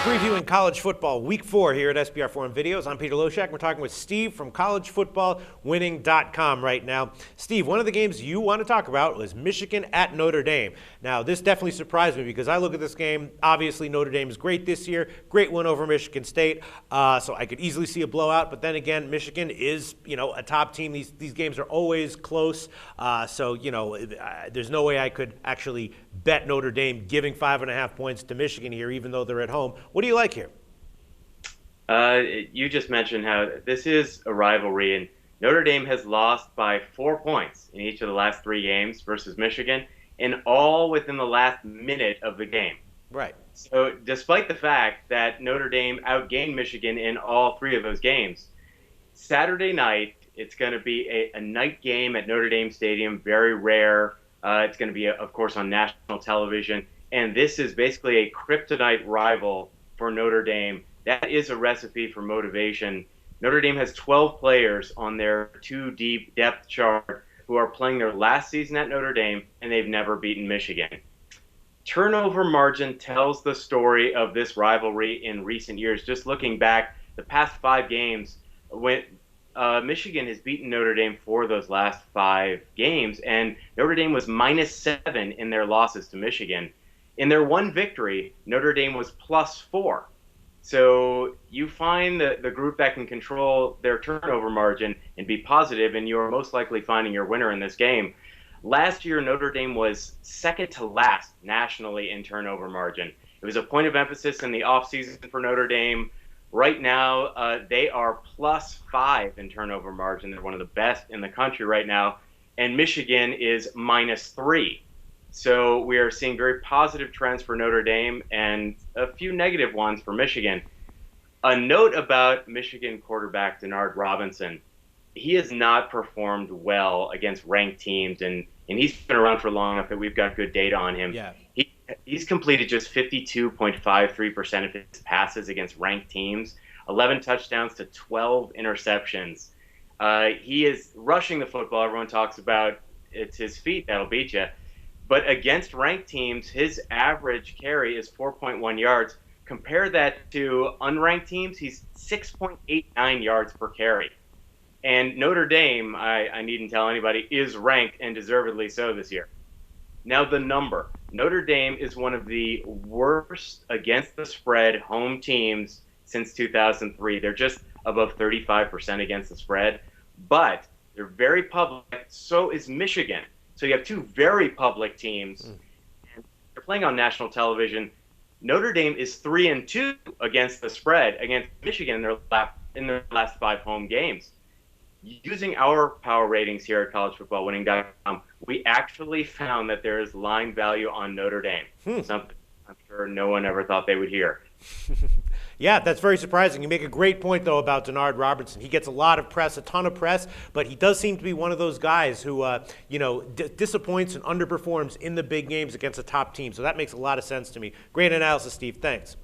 Previewing college football week 4 here at SBR Videos. I'm Peter Loshak. We're talking with Steve from collegefootballwinning.com right now. Steve, one of the games you want to talk about was Michigan at Notre Dame. Now, this definitely surprised me because I look at this game. Obviously, Notre Dame is great this year. Great win over Michigan State. So I could easily see a blowout. But then again, Michigan is, a top team. These games are always close. There's no way I could actually bet Notre Dame giving 5.5 points to Michigan here, even though they're at home. What do you like here? You just mentioned how this is a rivalry, and Notre Dame has lost by 4 points in each of the last 3 games versus Michigan, and all within the last minute of the game. Right. So despite the fact that Notre Dame outgained Michigan in all 3 of those games, Saturday night, it's going to be a night game at Notre Dame Stadium, very rare. It's going to be, of course, on national television. And this is basically a kryptonite rival for Notre Dame. That is a recipe for motivation. Notre Dame has 12 players on their 2-deep depth chart who are playing their last season at Notre Dame, and they've never beaten Michigan. Turnover margin tells the story of this rivalry in recent years. Just looking back, the past 5 games, when Michigan has beaten Notre Dame for those last 5 games, and Notre Dame was -7 in their losses to Michigan. In their one victory, Notre Dame was +4. So you find the group that can control their turnover margin and be positive, and you're most likely finding your winner in this game. Last year, Notre Dame was second to last nationally in turnover margin. It was a point of emphasis in the offseason for Notre Dame. Right now, they are +5 in turnover margin. They're one of the best in the country right now. And Michigan is -3. So we are seeing very positive trends for Notre Dame and a few negative ones for Michigan. A note about Michigan quarterback Denard Robinson. He has not performed well against ranked teams, and he's been around for long enough that we've got good data on him. Yeah. He's completed just 52.53% of his passes against ranked teams, 11 touchdowns to 12 interceptions. He is rushing the football. Everyone talks about it's his feet that'll beat you. But against ranked teams, his average carry is 4.1 yards. Compare that to unranked teams, he's 6.89 yards per carry. And Notre Dame, I needn't tell anybody, is ranked, and deservedly so this year. Now the number. Notre Dame is one of the worst against the spread home teams since 2003. They're just above 35% against the spread. But they're very public. So is Michigan. So you have 2 very public teams. And they're playing on national television. Notre Dame is 3-2 against the spread against Michigan in their last 5 home games. Using our power ratings here at collegefootballwinning.com, we actually found that there is line value on Notre Dame. Something I'm sure no one ever thought they would hear. Yeah, that's very surprising. You make a great point, though, about Denard Robinson. He gets a lot of press, a ton of press, but he does seem to be one of those guys who, disappoints and underperforms in the big games against a top team. So that makes a lot of sense to me. Great analysis, Steve. Thanks.